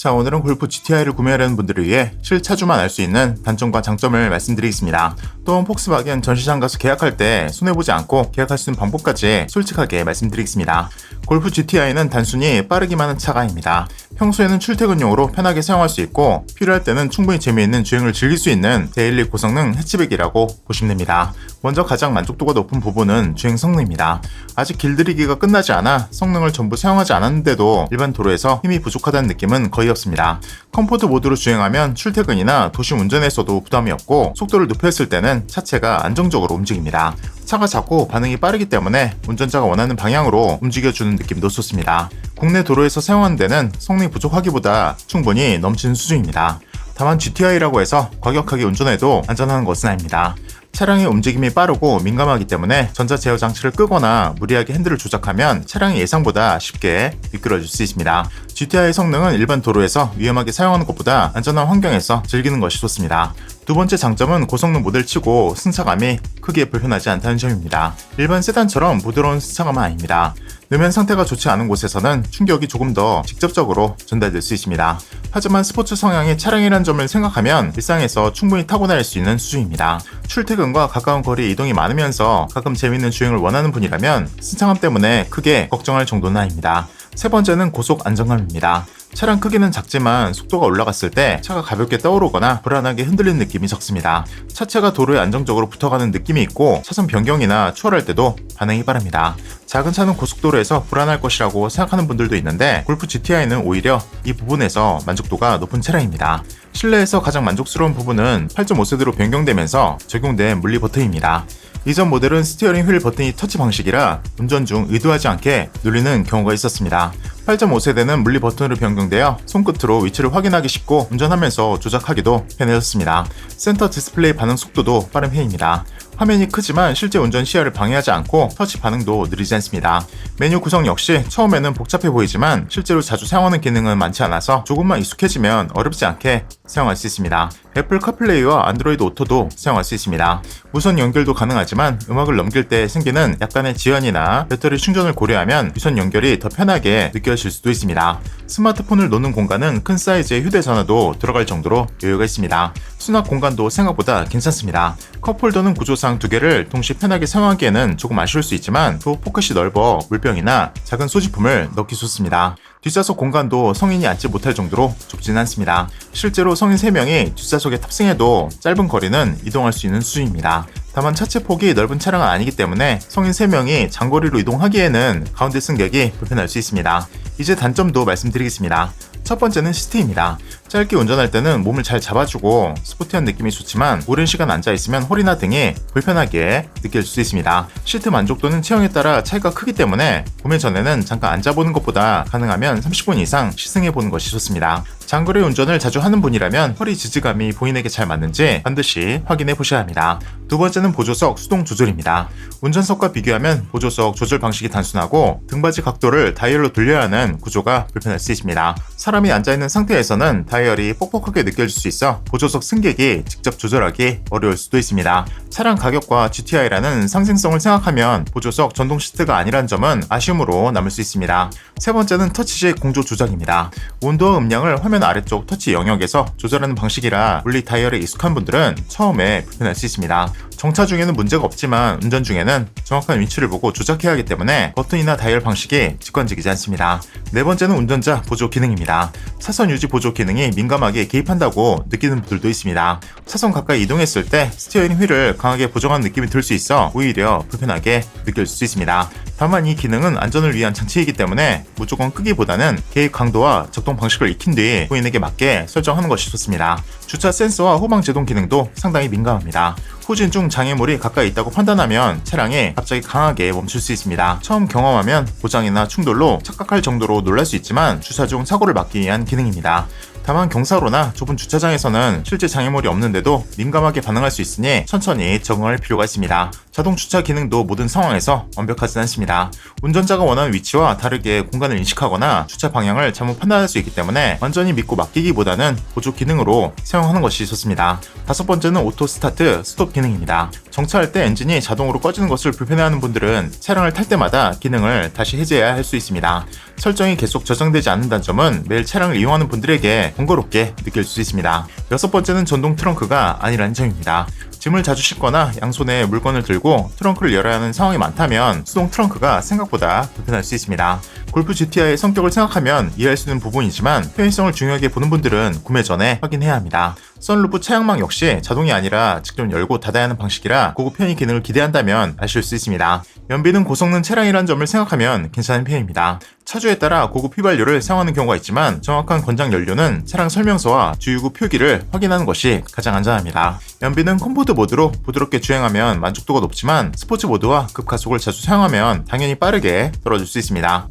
자, 오늘은 골프 GTI를 구매하려는 분들을 위해 실차주만 알 수 있는 단점과 장점을 말씀드리겠습니다. 또한 폭스바겐 전시장 가서 계약할 때 손해보지 않고 계약할 수 있는 방법까지 솔직하게 말씀드리겠습니다. 골프 GTI는 단순히 빠르기만 한 차가 아닙니다. 평소에는 출퇴근용으로 편하게 사용할 수 있고 필요할 때는 충분히 재미있는 주행을 즐길 수 있는 데일리 고성능 해치백이라고 보시면 됩니다. 먼저 가장 만족도가 높은 부분은 주행 성능입니다. 아직 길들이기가 끝나지 않아 성능을 전부 사용하지 않았는데도 일반 도로에서 힘이 부족하다는 느낌은 거의 없습니다. 컴포트 모드로 주행하면 출퇴근이나 도심 운전에서도 부담이 없고 속도를 높였을 때는 차체가 안정적으로 움직입니다. 차가 작고 반응이 빠르기 때문에 운전자가 원하는 방향으로 움직여주는 느낌도 좋습니다. 국내 도로에서 사용하는 데는 성능이 부족하기보다 충분히 넘치는 수준입니다. 다만 GTI라고 해서 과격하게 운전해도 안전한 것은 아닙니다. 차량의 움직임이 빠르고 민감하기 때문에 전자 제어 장치를 끄거나 무리하게 핸들을 조작하면 차량이 예상보다 쉽게 미끄러질 수 있습니다. GTI의 성능은 일반 도로에서 위험하게 사용하는 것보다 안전한 환경에서 즐기는 것이 좋습니다. 두 번째 장점은 고성능 모델 치고 승차감이 크게 불편하지 않다는 점입니다. 일반 세단처럼 부드러운 승차감은 아닙니다. 내면 상태가 좋지 않은 곳에서는 충격이 조금 더 직접적으로 전달될 수 있습니다. 하지만 스포츠 성향의 차량이라는 점을 생각하면 일상에서 충분히 타고 다닐 수 있는 수준입니다. 출퇴근과 가까운 거리 이동이 많으면서 가끔 재밌는 주행을 원하는 분이라면 승차감 때문에 크게 걱정할 정도는 아닙니다. 세 번째는 고속 안정감입니다. 차량 크기는 작지만 속도가 올라갔을 때 차가 가볍게 떠오르거나 불안하게 흔들리는 느낌이 적습니다. 차체가 도로에 안정적으로 붙어가는 느낌이 있고 차선 변경이나 추월할 때도 반응이 빠릅니다. 작은 차는 고속도로에서 불안할 것이라고 생각하는 분들도 있는데 골프 GTI는 오히려 이 부분에서 만족도가 높은 차량입니다. 실내에서 가장 만족스러운 부분은 8.5세대로 변경되면서 적용된 물리 버튼입니다. 이전 모델은 스티어링 휠 버튼이 터치 방식이라 운전 중 의도하지 않게 눌리는 경우가 있었습니다. 8.5세대는 물리 버튼으로 변경되어 손끝으로 위치를 확인하기 쉽고 운전하면서 조작하기도 편해졌습니다. 센터 디스플레이 반응 속도도 빠른 편입니다. 화면이 크지만 실제 운전 시야를 방해하지 않고 터치 반응도 느리지 않습니다. 메뉴 구성 역시 처음에는 복잡해 보이지만 실제로 자주 사용하는 기능은 많지 않아서 조금만 익숙해지면 어렵지 않게 사용할 수 있습니다. 애플 카플레이와 안드로이드 오토도 사용할 수 있습니다. 무선 연결도 가능하지만 음악을 넘길 때 생기는 약간의 지연이나 배터리 충전을 고려하면 유선 연결이 더 편하게 느껴질 수도 있습니다. 스마트폰을 놓는 공간은 큰 사이즈의 휴대전화도 들어갈 정도로 여유가 있습니다. 수납 공간도 생각보다 괜찮습니다. 컵홀더는 구조상 두 개를 동시에 편하게 사용하기에는 조금 아쉬울 수 있지만 또 포켓이 넓어 물병이나 작은 소지품을 넣기 좋습니다. 뒷좌석 공간도 성인이 앉지 못할 정도로 좁지는 않습니다. 실제로 성인 3명이 뒷좌석에 탑승해도 짧은 거리는 이동할 수 있는 수준입니다. 다만 차체 폭이 넓은 차량은 아니기 때문에 성인 3명이 장거리로 이동하기에는 가운데 승객이 불편할 수 있습니다. 이제 단점도 말씀드리겠습니다. 첫 번째는 시트입니다. 짧게 운전할 때는 몸을 잘 잡아주고 스포티한 느낌이 좋지만 오랜 시간 앉아있으면 허리나 등이 불편하게 느껴질 수 있습니다. 시트 만족도는 체형에 따라 차이가 크기 때문에 구매 전에는 잠깐 앉아보는 것보다 가능하면 30분 이상 시승해보는 것이 좋습니다. 장거리 운전을 자주 하는 분이라면 허리 지지감이 본인에게 잘 맞는지 반드시 확인해 보셔야 합니다. 두 번째는 보조석 수동 조절입니다. 운전석과 비교하면 보조석 조절 방식이 단순하고 등받이 각도를 다이얼로 돌려야 하는 구조가 불편할 수 있습니다. 사람이 앉아있는 상태에서는 다이얼이 뻑뻑하게 느껴질 수 있어 보조석 승객이 직접 조절하기 어려울 수도 있습니다. 차량 가격과 GTI라는 상징성을 생각하면 보조석 전동 시트가 아니란 점은 아쉬움으로 남을 수 있습니다. 세 번째는 터치식 공조 조작입니다. 온도와 음량을 화면 아래쪽 터치 영역에서 조절하는 방식이라 물리 다이얼에 익숙한 분들은 처음에 불편할 수 있습니다. 정차 중에는 문제가 없지만 운전 중에는 정확한 위치를 보고 조작해야 하기 때문에 버튼이나 다이얼 방식이 직관적이지 않습니다. 네 번째는 운전자 보조 기능입니다. 차선 유지 보조 기능이 민감하게 개입한다고 느끼는 분들도 있습니다. 차선 가까이 이동했을 때 스티어링 휠을 강하게 보정하는 느낌이 들 수 있어 오히려 불편하게 느껴질 수 있습니다. 다만 이 기능은 안전을 위한 장치이기 때문에 무조건 끄기보다는 개입 강도와 작동 방식을 익힌 뒤 본인에게 맞게 설정하는 것이 좋습니다. 주차 센서와 후방 제동 기능도 상당히 민감합니다. 후진 중 장애물이 가까이 있다고 판단하면 차량이 갑자기 강하게 멈출 수 있습니다. 처음 경험하면 고장이나 충돌로 착각할 정도로 놀랄 수 있지만 주차 중 사고를 막기 위한 기능입니다. 다만 경사로나 좁은 주차장에서는 실제 장애물이 없는데도 민감하게 반응할 수 있으니 천천히 적응할 필요가 있습니다. 자동 주차 기능도 모든 상황에서 완벽하진 않습니다. 운전자가 원하는 위치와 다르게 공간을 인식하거나 주차 방향을 잘못 판단할 수 있기 때문에 완전히 믿고 맡기기보다는 보조 기능으로 사용하는 것이 좋습니다. 다섯 번째는 오토 스타트 스톱 기능입니다. 정차할 때 엔진이 자동으로 꺼지는 것을 불편해하는 분들은 차량을 탈 때마다 기능을 다시 해제해야 할 수 있습니다. 설정이 계속 저장되지 않는다는 점은 매일 차량을 이용하는 분들에게 번거롭게 느낄 수 있습니다. 여섯 번째는 전동 트렁크가 아니라는 점입니다. 짐을 자주 싣거나 양손에 물건을 들고 트렁크를 열어야 하는 상황이 많다면 수동 트렁크가 생각보다 불편할 수 있습니다. 골프 GTI의 성격을 생각하면 이해할 수 있는 부분이지만 편의성을 중요하게 보는 분들은 구매 전에 확인해야 합니다. 선루프 차양망 역시 자동이 아니라 직접 열고 닫아야 하는 방식이라 고급 편의 기능을 기대한다면 아실 수 있습니다. 연비는 고성능 차량이라는 점을 생각하면 괜찮은 편입니다. 차주에 따라 고급 휘발유를 사용하는 경우가 있지만 정확한 권장 연료는 차량 설명서와 주유구 표기를 확인하는 것이 가장 안전합니다. 연비는 컴포트 모드로 부드럽게 주행하면 만족도가 높지만 스포츠 모드와 급가속을 자주 사용하면 당연히 빠르게 떨어질 수 있습니다.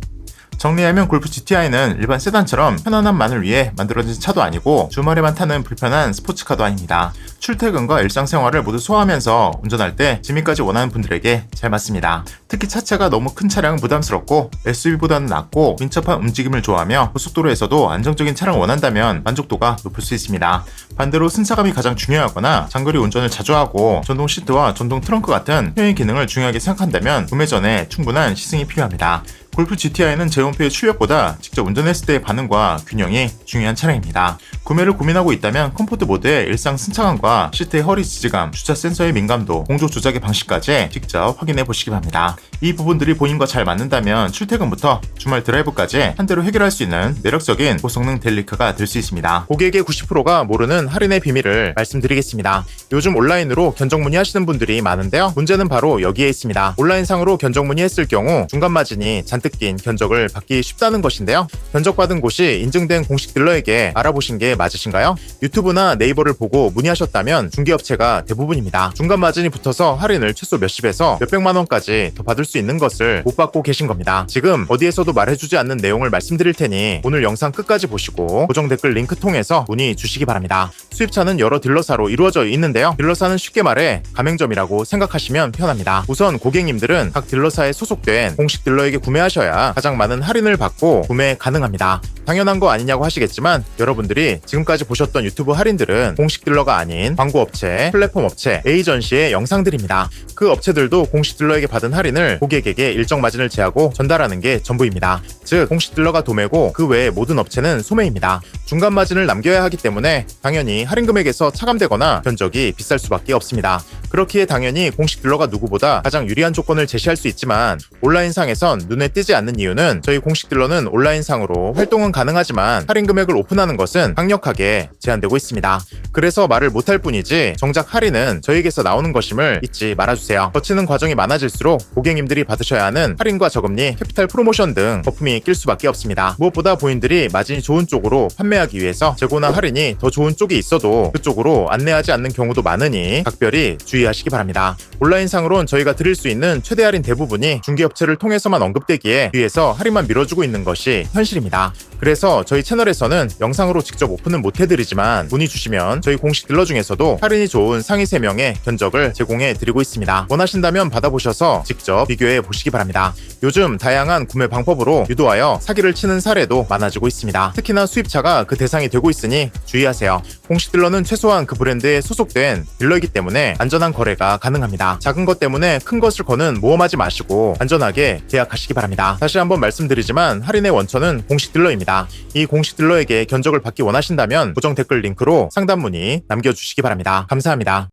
정리하면 골프 GTI는 일반 세단처럼 편안함만을 위해 만들어진 차도 아니고 주말에만 타는 불편한 스포츠카도 아닙니다. 출퇴근과 일상생활을 모두 소화하면서 운전할 때 지미까지 원하는 분들에게 잘 맞습니다. 특히 차체가 너무 큰 차량은 부담스럽고 SUV보다는 낮고 민첩한 움직임을 좋아하며 고속도로에서도 안정적인 차량을 원한다면 만족도가 높을 수 있습니다. 반대로 승차감이 가장 중요하거나 장거리 운전을 자주 하고 전동 시트와 전동 트렁크 같은 편의 기능을 중요하게 생각한다면 구매 전에 충분한 시승이 필요합니다. 골프 GTI는 제홈페이 출력보다 직접 운전했을 때의 반응과 균형이 중요한 차량입니다. 구매를 고민하고 있다면 컴포트 모드의 일상 승차감과 시트의 허리 지지감, 주차 센서의 민감도, 공조 조작의 방식까지 직접 확인해 보시기 바랍니다. 이 부분들이 본인과 잘 맞는다면 출퇴근부터 주말 드라이브까지 한 대로 해결할 수 있는 매력적인 고성능 데일리카가 될 수 있습니다. 고객의 90%가 모르는 할인의 비밀을 말씀드리겠습니다. 요즘 온라인으로 견적 문의하시는 분들이 많은데요. 문제는 바로 여기에 있습니다. 온라인상으로 견적 문의했을 경우 중간 마진이 잔뜩 낀 견적을 받기 쉽다는 것인데요. 견적받은 곳이 인증된 공식 딜러에게 알아보신 게 맞으신가요? 유튜브나 네이버를 보고 문의하셨다면 중개업체가 대부분입니다. 중간 마진이 붙어서 할인을 최소 몇십에서 몇백만 원까지 더 받을 수 있는 것을 못 받고 계신 겁니다. 지금 어디에서도 말해주지 않는 내용을 말씀드릴 테니 오늘 영상 끝까지 보시고 고정 댓글 링크 통해서 문의 주시기 바랍니다. 수입차는 여러 딜러사로 이루어져 있는데요. 딜러사는 쉽게 말해 가맹점이라고 생각하시면 편합니다. 우선 고객님들은 각 딜러사에 소속된 공식 딜러에게 구매하셔야 가장 많은 할인을 받고 구매 가능합니다. 당연한 거 아니냐고 하시겠지만 여러분들이 지금까지 보셨던 유튜브 할인들은 공식 딜러가 아닌 광고업체, 플랫폼 업체, 에이전시의 영상들입니다. 그 업체들도 공식 딜러에게 받은 할인을 고객에게 일정 마진을 제하고 전달하는 게 전부입니다. 즉 공식 딜러가 도매고 그 외의 모든 업체는 소매입니다. 중간 마진을 남겨야 하기 때문에 당연히 할인 금액에서 차감되거나 견적이 비쌀 수밖에 없습니다. 그렇기에 당연히 공식 딜러가 누구보다 가장 유리한 조건을 제시할 수 있지만 온라인상에선 눈에 띄지 않는 이유는 저희 공식 딜러는 온라인상으로 활동은 가능하지만 할인 금액을 오픈하는 것은 강력하게 제한되고 있습니다. 그래서 말을 못할 뿐이지 정작 할인은 저희에게서 나오는 것임을 잊지 말아주세요. 거치는 과정이 많아질수록 고객님들이 받으셔야 하는 할인과 저금리, 캐피탈 프로모션 등 거품이 낄 수밖에 없습니다. 무엇보다 본인들이 마진이 좋은 쪽으로 판매하기 위해서 재고나 할인이 더 좋은 쪽이 있어도 그쪽으로 안내하지 않는 경우도 많으니 각별히 주의하시기 바랍니다. 온라인상으론 저희가 드릴 수 있는 최대 할인 대부분이 중개업체를 통해서만 언급되기에 뒤에서 할인만 밀어주고 있는 것이 현실입니다. 그래서 저희 채널에서는 영상으로 직접 오픈은 못해드리지만 문의 주시면 저희 공식 딜러 중에서도 할인이 좋은 상위 3명의 견적을 제공해 드리고 있습니다. 원하신다면 받아보셔서 직접 비교해 보시기 바랍니다. 요즘 다양한 구매 방법으로 유도하여 사기를 치는 사례도 많아지고 있습니다. 특히나 수입차가 그 대상이 되고 있으니 주의하세요. 공식 딜러는 최소한 그 브랜드에 소속된 딜러이기 때문에 안전한 거래가 가능합니다. 작은 것 때문에 큰 것을 거는 모험하지 마시고 안전하게 계약하시기 바랍니다. 다시 한번 말씀드리지만 할인의 원천은 공식 딜러입니다. 이 공식 딜러에게 견적을 받기 원하신다면 고정 댓글 링크로 상담 문의 남겨주시기 바랍니다. 감사합니다.